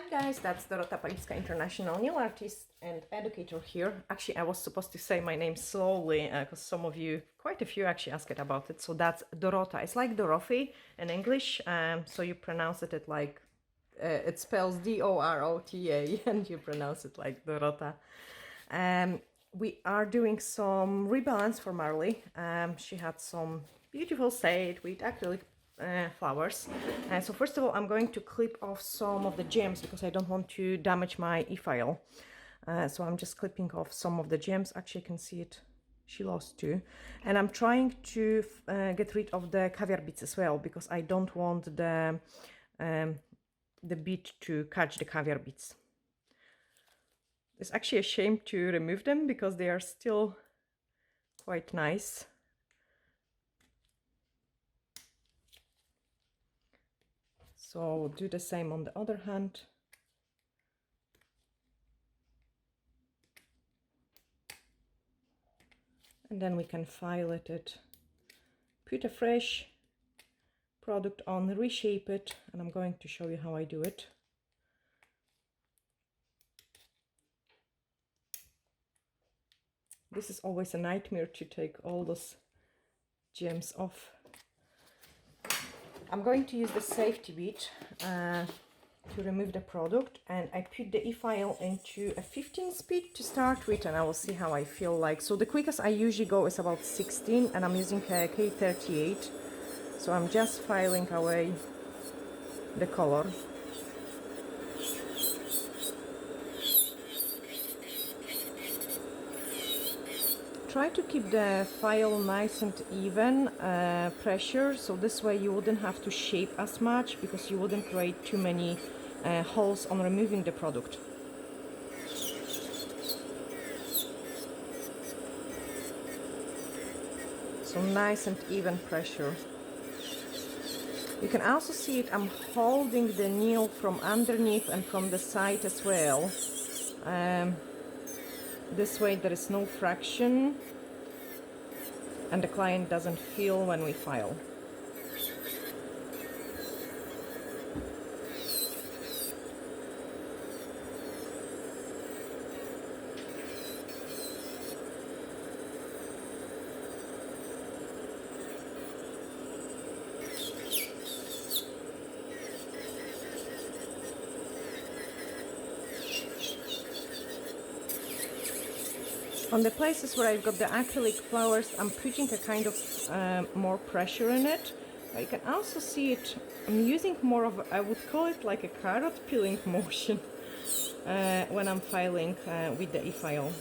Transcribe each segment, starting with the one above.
Hi guys, that's Dorota, Palicka, international nail artist and educator here. Actually, I was supposed to say my name slowly because some of you, quite a few actually asked about it. So that's Dorota. It's like Dorothy in English. So you pronounce it like, it spells D-O-R-O-T-A and you pronounce it like Dorota. We are doing some rebalance for Marley. She had some beautiful set with acrylic flowers. So first of all, I'm going to clip off some of the gems because I don't want to damage my e-file. So I'm just clipping off some of the gems. Actually, you can see it. She lost two. And I'm trying to get rid of the caviar beads as well because I don't want the bead to catch the caviar beads. It's actually a shame to remove them because they are still quite nice. So we'll do the same on the other hand. And then we can file it, put a fresh product on, reshape it, and I'm going to show you how I do it. This is always a nightmare to take all those gems off. I'm going to use the safety bead to remove the product, and I put the e-file into a 15 speed to start with, and I will see how I feel like. So the quickest I usually go is about 16, and I'm using a K38. So I'm just filing away the color. Try to keep the file nice and even pressure, so this way you wouldn't have to shape as much because you wouldn't create too many holes on removing the product. So nice and even pressure. You can also see it, I'm holding the nail from underneath and from the side as well. This way there is no friction and the client doesn't feel when we file. On the places where I've got the acrylic flowers, I'm putting a kind of more pressure in it. But you can also see it, I'm using more of, I would call it like a carrot peeling motion when I'm filing with the e-file.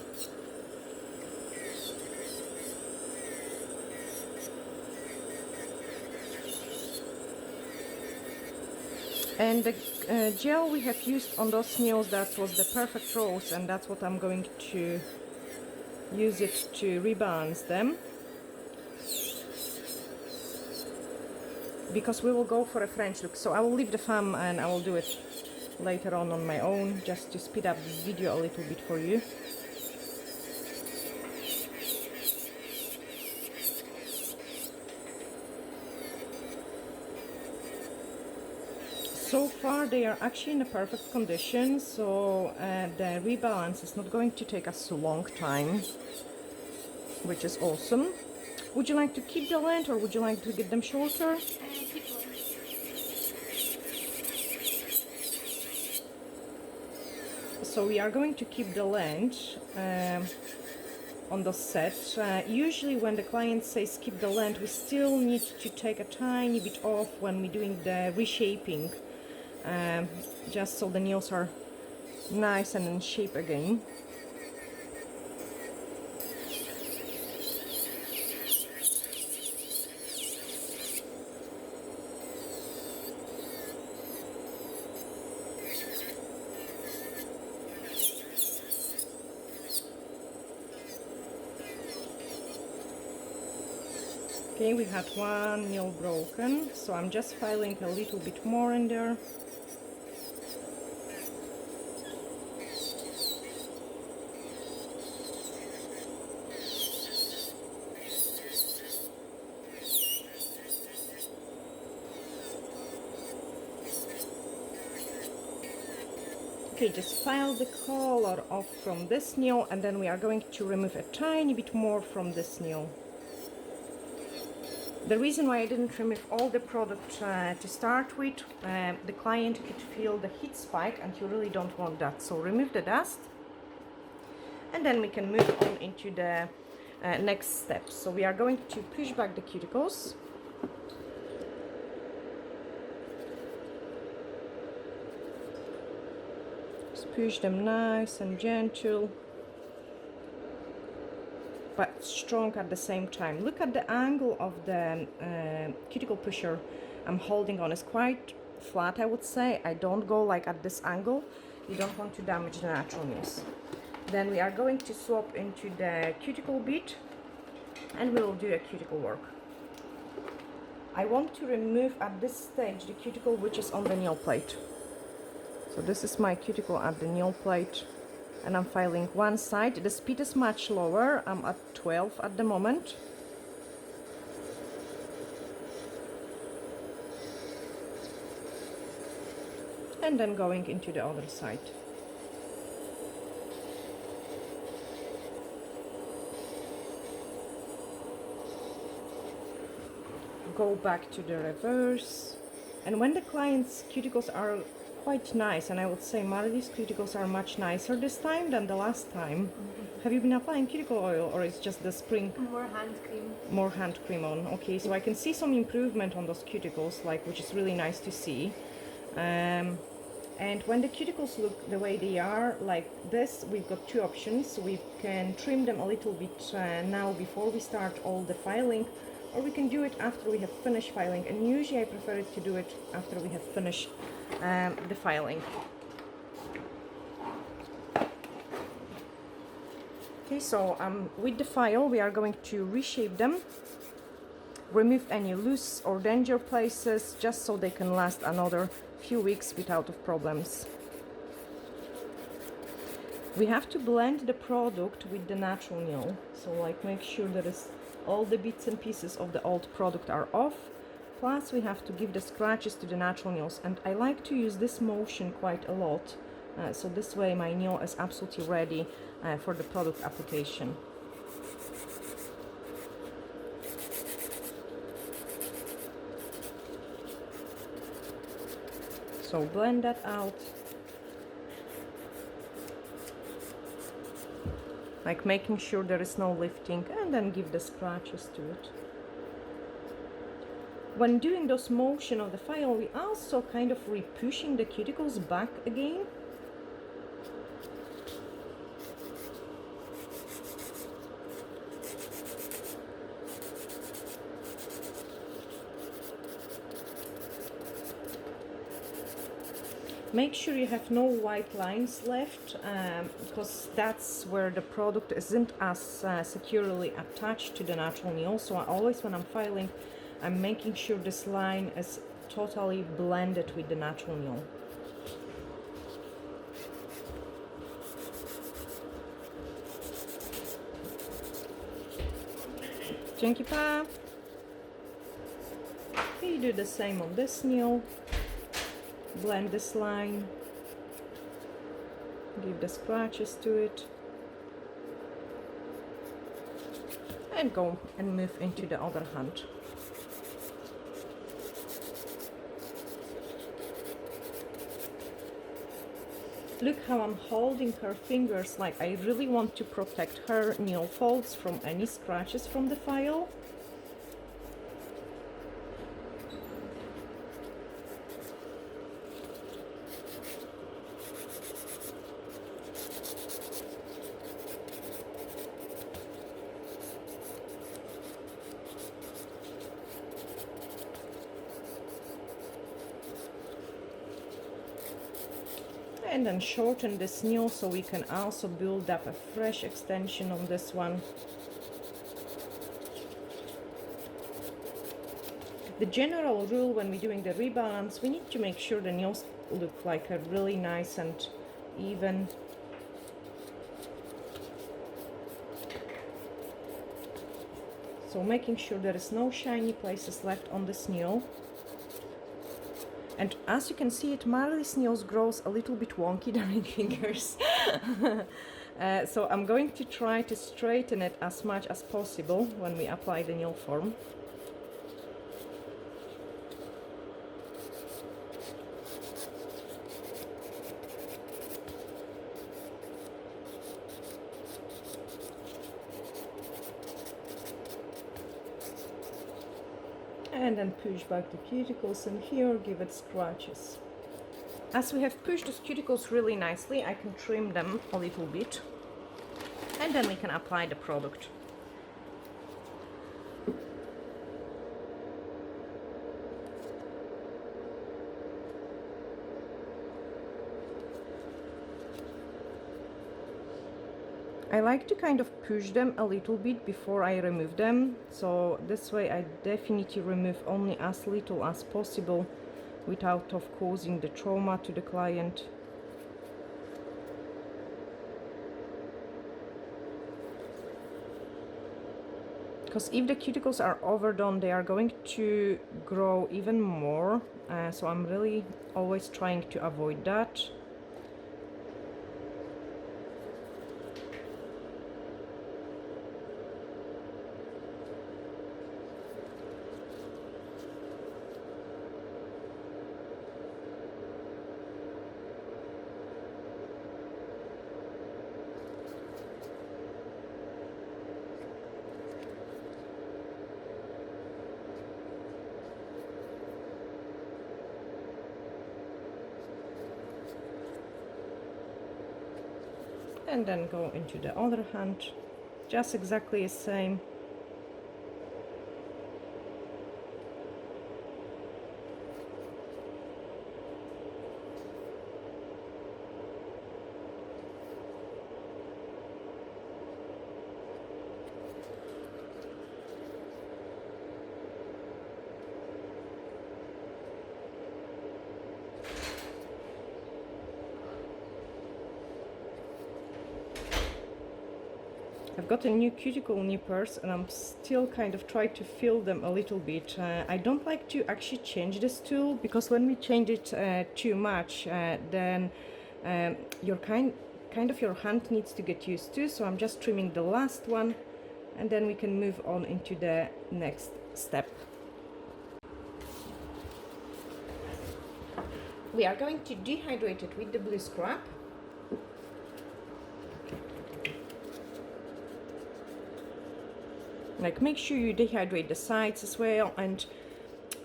And the gel we have used on those nails, that was the perfect rose, and that's what I'm going to use it to rebalance them, because we will go for a French look. So I will leave the thumb and I will do it later on my own, just to speed up this video a little bit for you. So far they are actually in a perfect condition, so the rebalance is not going to take us a long time, which is awesome. Would you like to keep the length or would you like to get them shorter? So we are going to keep the length on the set. Usually when the client says keep the length, we still need to take a tiny bit off when we're doing the reshaping, just so the nails are nice and in shape again. Okay, we had one nail broken, so I'm just filing a little bit more in there. Okay, just file the color off from this nail, and then we are going to remove a tiny bit more from this nail. The reason why I didn't remove all the product to start with, the client could feel the heat spike, and you really don't want that. So remove the dust, and then we can move on into the next step. So we are going to push back the cuticles. Just push them nice and gentle, but strong at the same time. Look at the angle of the cuticle pusher I'm holding on. It's quite flat, I would say. I don't go like at this angle. You don't want to damage the natural nails. Then we are going to swap into the cuticle bit, and we will do a cuticle work. I want to remove at this stage the cuticle which is on the nail plate. So this is my cuticle at the nail plate, and I'm filing one side. The speed is much lower. I'm at 12 at the moment. And then going into the other side. Go back to the reverse. And when the client's cuticles are quite nice, and I would say Marley's cuticles are much nicer this time than the last time. Have you been applying cuticle oil, or it's just the spring? More hand cream. More hand cream on. Okay, so I can see some improvement on those cuticles, like, which is really nice to see. And when the cuticles look the way they are, like this, we've got two options. We can trim them a little bit now before we start all the filing, or we can do it after we have finished filing. And usually I prefer it to do it after we have finished the filing. Okay, so with the file we are going to reshape them, remove any loose or danger places, just so they can last another few weeks without problems. We have to blend the product with the natural nail, so like make sure that all the bits and pieces of the old product are off. Plus we have to give the scratches to the natural nails, and I like to use this motion quite a lot, so this way my nail is absolutely ready for the product application. So blend that out, like making sure there is no lifting, and then give the scratches to it. When doing those motion of the file, we also kind of re-pushing the cuticles back again. Make sure you have no white lines left, because that's where the product isn't as securely attached to the natural nail. So I always, when I'm filing, I'm making sure this line is totally blended with the natural nail. Dzięki pa! You do the same on this nail. Blend this line, give the scratches to it, and go and move into the other hand. Look how I'm holding her fingers, like I really want to protect her nail folds from any scratches from the file. And then shorten this nail so we can also build up a fresh extension on this one. The general rule when we're doing the rebalance, we need to make sure the nails look like a really nice and even. So making sure there is no shiny places left on this nail. And as you can see, it Marley's nails grows a little bit wonky, the ring fingers. So I'm going to try to straighten it as much as possible when we apply the nail form. And then push back the cuticles, and here give it scratches. As we have pushed the cuticles really nicely, I can trim them a little bit, and then we can apply the product. I like to kind of push them a little bit before I remove them, so this way I definitely remove only as little as possible without of causing the trauma to the client. Because if the cuticles are overdone, they are going to grow even more, so I'm really always trying to avoid that. And then go into the other hand, just exactly the same. I've got a new cuticle nippers, and I'm still kind of trying to fill them a little bit. I don't like to actually change this tool, because when we change it too much, then your kind of your hand needs to get used to. So I'm just trimming the last one, and then we can move on into the next step. We are going to dehydrate it with the blue scrub. Like, make sure you dehydrate the sides as well, and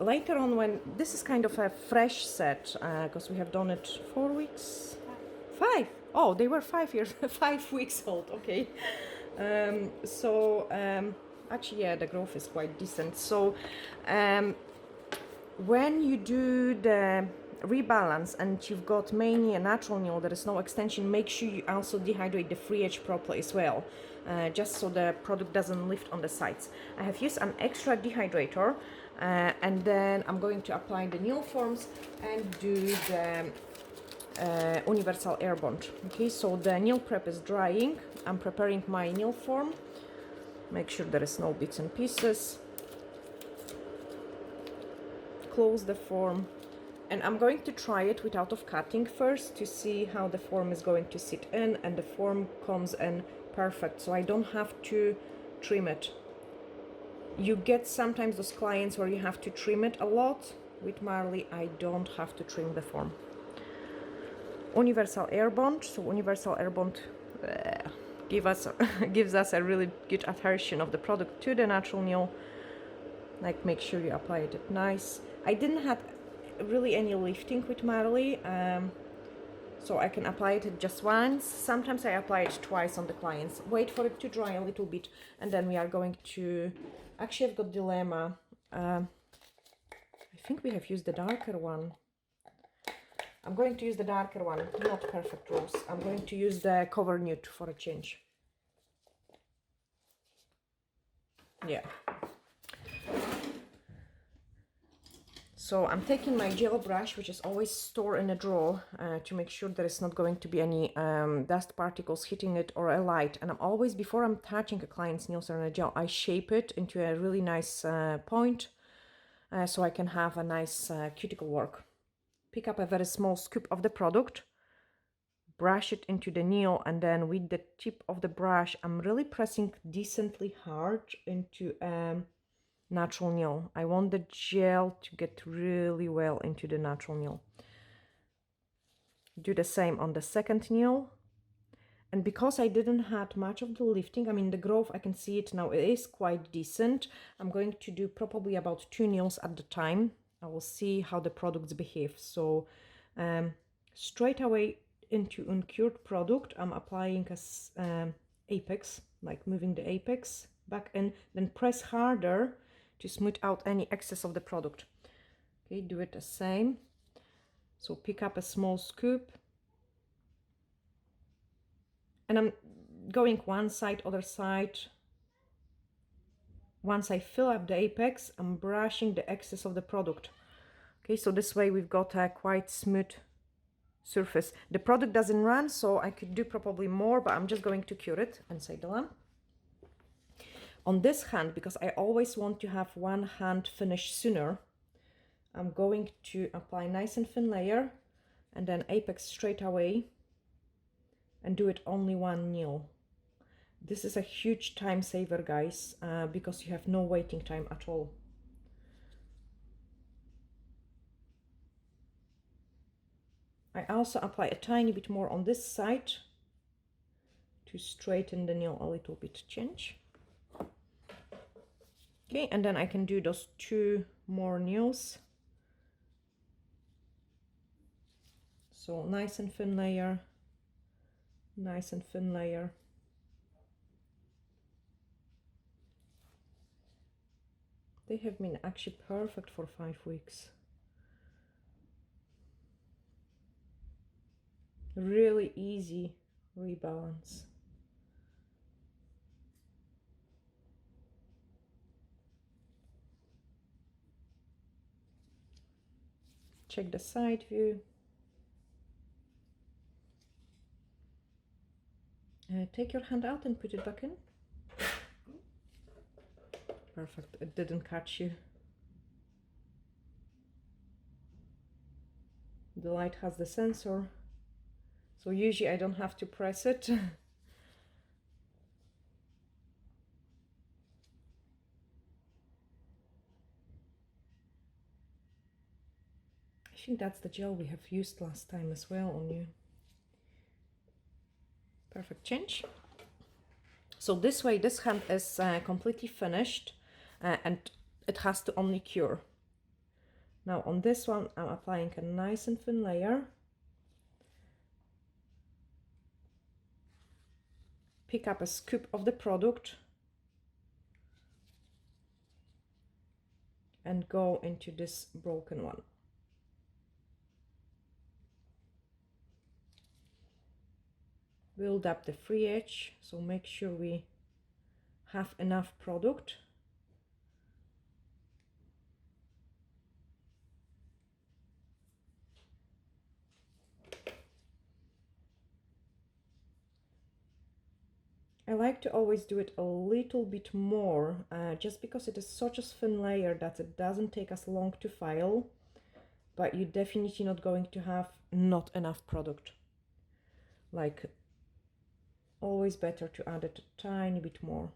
later on, when this is kind of a fresh set, because we have done it 4 weeks, 5. Oh, they were 5 years, 5 weeks old. Okay, actually, yeah, the growth is quite decent. So when you do the rebalance and you've got mainly a natural nail, there is no extension, make sure you also dehydrate the free edge properly as well, just so the product doesn't lift on the sides. I have used an extra dehydrator, and then I'm going to apply the nail forms and do the universal air bond. Okay, so the nail prep is drying. I'm preparing my nail form. Make sure there is no bits and pieces. Close the form, and I'm going to try it without of cutting first to see how the form is going to sit in, and the form comes in perfect, so I don't have to trim it. You get sometimes those clients where you have to trim it a lot. With Marley, I don't have to trim the form. Universal air bond. So universal air bond gives us a really good adhesion of the product to the natural nail. Like, make sure you apply it nice. I didn't have really any lifting with Marley, so I can apply it just once. Sometimes I apply it twice on the clients. Wait for it to dry a little bit, and then we are going to... Actually, I've got dilemma. I think we have used the darker one. I'm going to use the darker one, not Perfect Rose. I'm going to use the Cover Nude for a change. Yeah. So I'm taking my gel brush, which is always stored in a drawer, to make sure there is not going to be any dust particles hitting it or a light. And I'm always, before I'm touching a client's nails or a gel, I shape it into a really nice point, so I can have a nice cuticle work. pick up a very small scoop of the product, brush it into the nail, and then with the tip of the brush, I'm really pressing decently hard into natural nail. I want the gel to get really well into the natural nail. Do the same on the second nail. And because I didn't have much of the lifting, I mean the growth, I can see it now, it is quite decent. I'm going to do probably about 2 nails at the time. I will see how the products behave. So straight away into uncured product, I'm applying a apex, like moving the apex back in, then press harder to smooth out any excess of the product. Okay, do it the same. So pick up a small scoop, and I'm going one side, other side. Once I fill up the apex, I'm brushing the excess of the product. Okay, so this way we've got a quite smooth surface. The product doesn't run, so I could do probably more, but I'm just going to cure it inside the lamp. On this hand, because I always want to have one hand finish sooner, I'm going to apply nice and thin layer and then apex straight away and do it only one nail. This is a huge time saver, guys, because you have no waiting time at all. I also apply a tiny bit more on this side to straighten the nail a little bit, change. Okay, and then I can do those 2 more nails. So nice and thin layer, nice and thin layer. They have been actually perfect for 5 weeks. Really easy rebalance. Check the side view. Take your hand out and put it back in. Perfect, it didn't catch you. The light has the sensor, so usually I don't have to press it. I think that's the gel we have used last time as well on you. Perfect, change. So this way, this hand is completely finished and it has to only cure. Now on this one, I'm applying a nice and thin layer. Pick up a scoop of the product and go into this broken one. Build up the free edge, so make sure we have enough product. I like to always do it a little bit more, just because it is such a thin layer that it doesn't take us long to file, but you're definitely not going to have not enough product. Like, always better to add it a tiny bit more.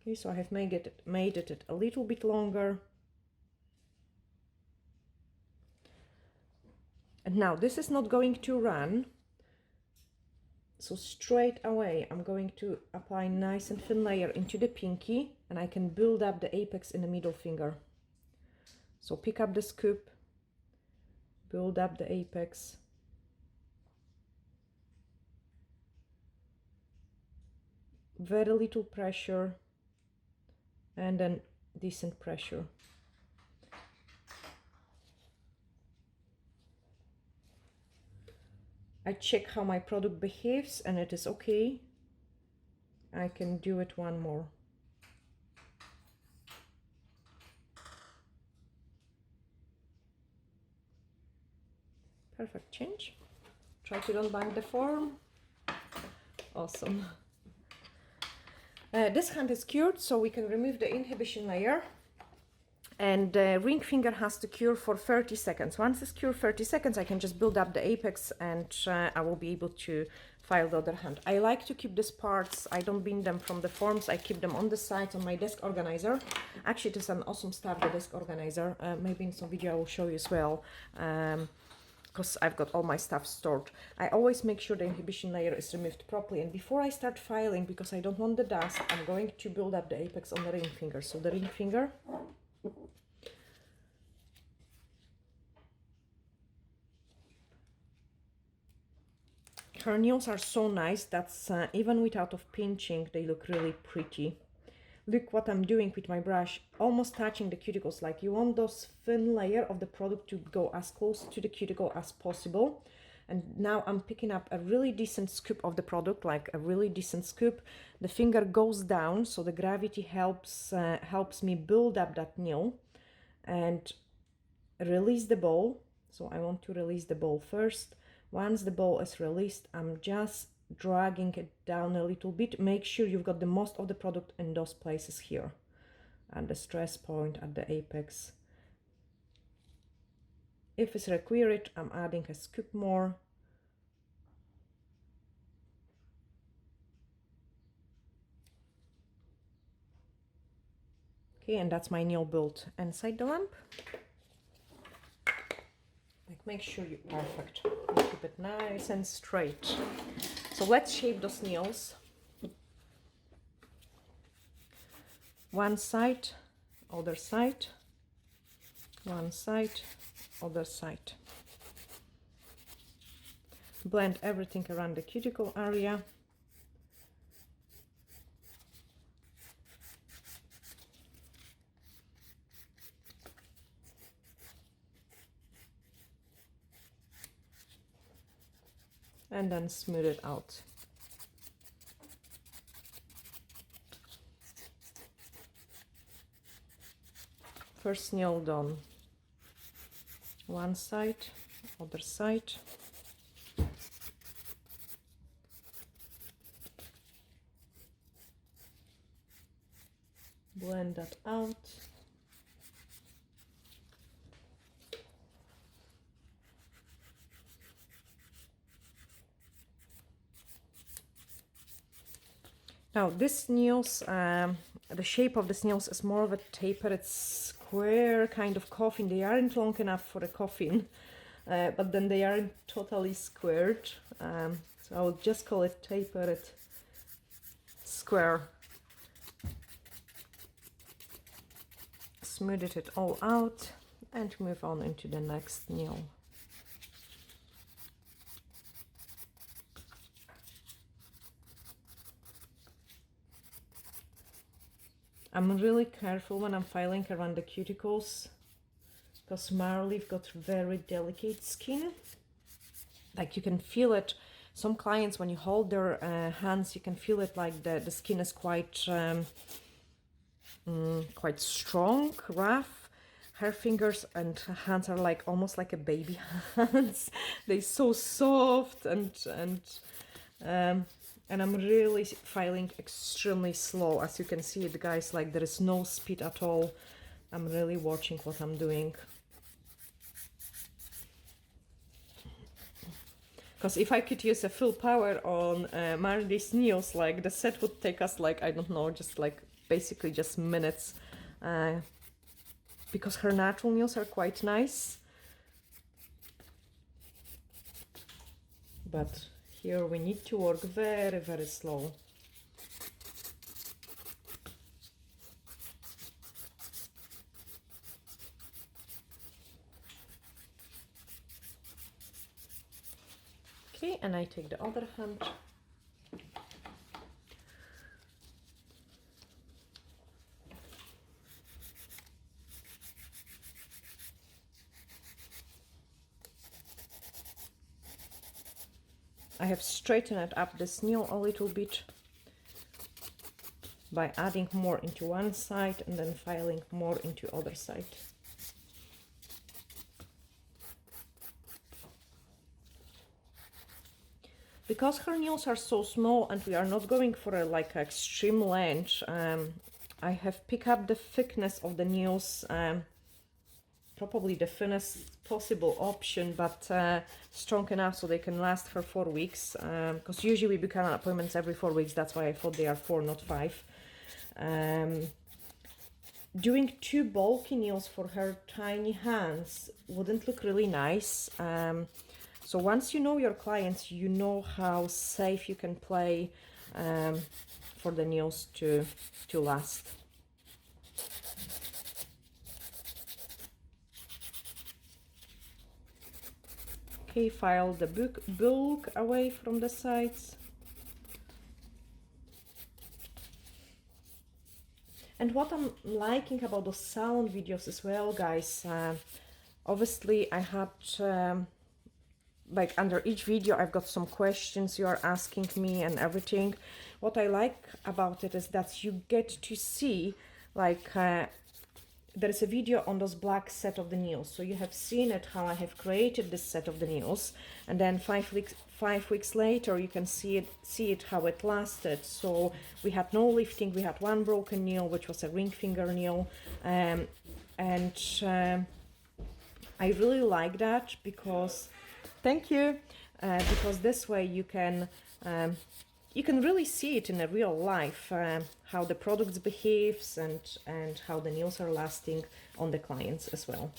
Okay, so I have made it a little bit longer. And now this is not going to run. So straight away, I'm going to apply nice and thin layer into the pinky, and I can build up the apex in the middle finger. So pick up the scoop, build up the apex. Very little pressure, and then decent pressure. I check how my product behaves and it is okay. I can do it one more. Perfect, change. Try to don't bang the form. Awesome. This hand is cured, so we can remove the inhibition layer. And the ring finger has to cure for 30 seconds. Once it's cured 30 seconds, I can just build up the apex, and I will be able to file the other hand. I like to keep these parts, I don't bin them from the forms, I keep them on the side on my desk organizer. Actually, it is an awesome stuff, the desk organizer. Maybe in some video I will show you as well, because I've got all my stuff stored. I always make sure the inhibition layer is removed properly, and before I start filing, because I don't want the dust, I'm going to build up the apex on the ring finger. So the ring finger, her nails are so nice that's even without of pinching, they look really pretty. Look what I'm doing with my brush, almost touching the cuticles. Like, you want those thin layer of the product to go as close to the cuticle as possible. And now I'm picking up a really decent scoop of the product, like a really decent scoop. The finger goes down, so the gravity helps me build up that nail and release the ball. So I want to release the ball first. Once the ball is released, I'm just dragging it down a little bit. Make sure you've got the most of the product in those places here, and the stress point at the apex. If it's required, I'm adding a scoop more. Okay, and that's my nail build inside the lamp. Like, make sure you're perfect. Keep it nice and straight. So let's shape those nails. One side, other side, one side, other side. Blend everything around the cuticle area. And then smooth it out. First nail done. One side, other side. Blend that out. Now this nails, the shape of the nails is more of a tapered square kind of coffin. They aren't long enough for a coffin, but then they aren't totally squared. So I will just call it tapered square. Smooth it all out and move on into the next nail. I'm really careful when I'm filing around the cuticles, because Marley've got very delicate skin. Like, you can feel it. Some clients, when you hold their hands, you can feel it, like the skin is quite quite strong, rough. Her fingers and hands are like almost like a baby hands. They're so soft, and I'm really filing extremely slow. As you can see it, guys, like there is no speed at all. I'm really watching what I'm doing. Because if I could use a full power on Marley's nails, like the set would take us like, I don't know, just like basically just minutes. Because her natural nails are quite nice. But here we need to work very, very slow. Okay, and I take the other hand. I have straightened up this nail a little bit by adding more into one side and then filing more into other side. Because her nails are so small and we are not going for a like extreme length, I have picked up the thickness of the nails, probably the thinnest possible option, but strong enough so they can last for 4 weeks, because usually we book appointments every 4 weeks. That's why I thought they are 4, not 5. Doing 2 bulky nails for her tiny hands wouldn't look really nice. So once you know your clients, you know how safe you can play for the nails to last. Okay, file the bulk away from the sides. And what I'm liking about those salon videos as well, guys, obviously I had, like under each video, I've got some questions you are asking me and everything. What I like about it is that you get to see, like, there is a video on those black set of the nails. So you have seen it, how I have created this set of the nails, and then 5 weeks later you can see it how it lasted. So we had no lifting, we had 1 broken nail, which was a ring finger nail, and I really like that because, thank you, because this way you can really see it in a real life, how the products behaves and how the nails are lasting on the clients as well.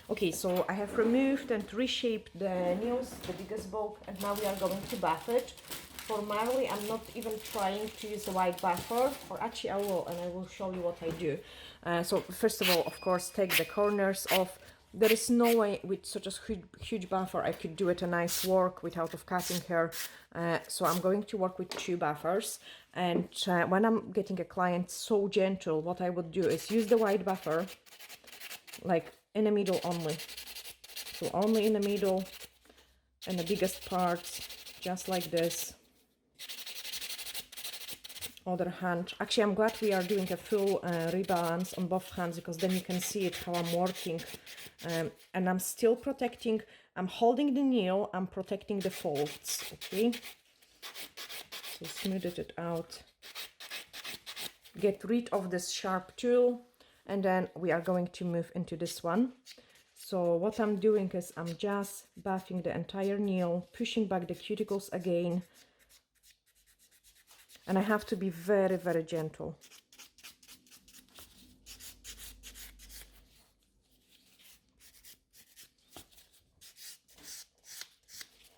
Okay, so I have removed and reshaped the nails, the biggest bulk, and now we are going to buff it. Formerly, I'm not even trying to use a white buffer, or actually I will, and I will show you what I do. So first of all, of course, take the corners off. There is no way with such a huge buffer I could do it a nice work without of cutting her. So I'm going to work with 2 buffers. And when I'm getting a client so gentle, what I would do is use the white buffer, like in the middle only. So only in the middle and the biggest parts, just like this. Other hand. Actually, I'm glad we are doing a full rebalance on both hands, because then you can see it how I'm working. And I'm still protecting, I'm holding the nail, I'm protecting the folds, okay? So smooth it out. Get rid of this sharp tool, and then we are going to move into this one. So what I'm doing is I'm just buffing the entire nail, pushing back the cuticles again. And I have to be very, very gentle.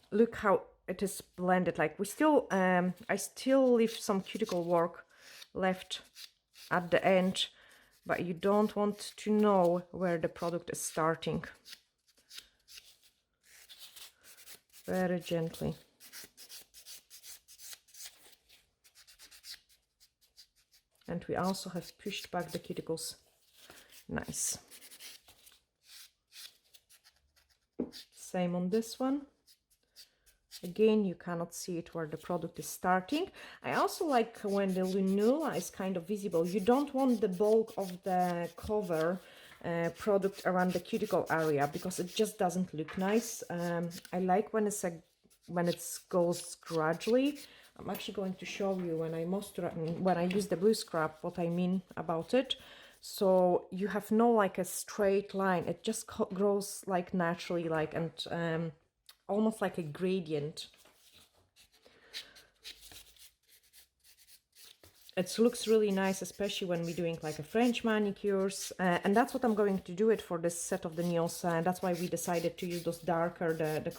Look how it is blended. Like we still, I still leave some cuticle work left at the end, but you don't want to know where the product is starting. Very gently. And we also have pushed back the cuticles. Nice. Same on this one. Again, you cannot see it where the product is starting. I also like when the lunula is kind of visible. You don't want the bulk of the cover product around the cuticle area, because it just doesn't look nice. I like when it goes gradually. I'm actually going to show you when I use the blue scrub what I mean about it. So you have no like a straight line. It just grows like naturally, like, and almost like a gradient. It looks really nice, especially when we're doing like a French manicures, and that's what I'm going to do it for this set of the nails, and that's why we decided to use those darker, the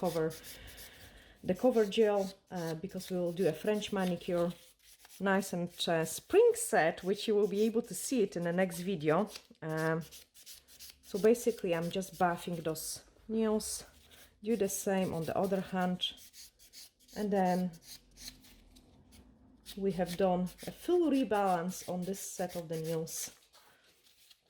cover gel, because we will do a French manicure, nice and spring set, which you will be able to see it in the next video. So basically I'm just buffing those nails. Do the same on the other hand, and then we have done a full rebalance on this set of the nails,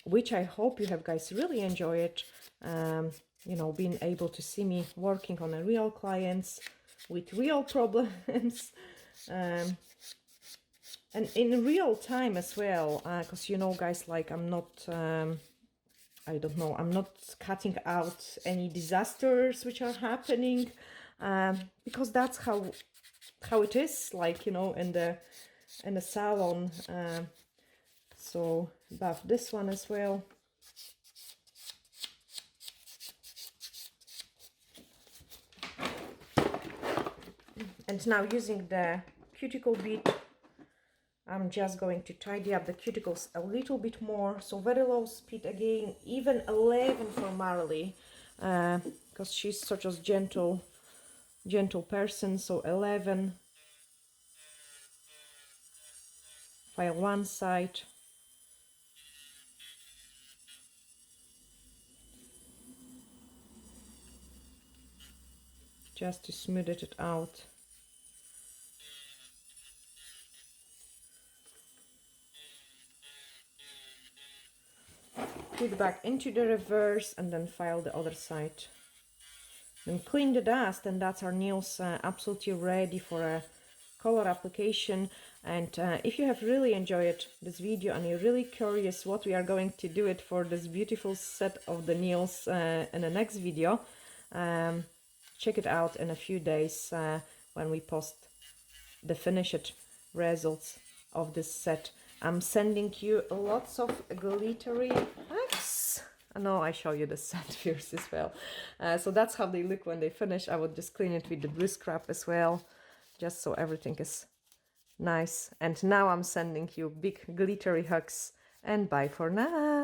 which I hope you have guys really enjoy it. You know, being able to see me working on a real clients with real problems, and in real time as well, because you know guys, like I'm not I don't know, I'm not cutting out any disasters which are happening, because that's how it is, like, you know, in the salon. also buff this one as well. And now using the cuticle bead, I'm just going to tidy up the cuticles a little bit more. So very low speed again, even 11 for Marley, because she's such a gentle person. So 11, file one side, just to smooth it out. Put back into the reverse and then file the other side. Then clean the dust, and that's our nails absolutely ready for a color application. And if you have really enjoyed this video and you're really curious what we are going to do it for this beautiful set of the nails in the next video, check it out in a few days when we post the finished results of this set. I'm sending you lots of glittery hacks. No, I show you the set first as well. So that's how they look when they finish. I would just clean it with the blue scrap as well, just so everything is nice. And now I'm sending you big glittery hugs, and bye for now.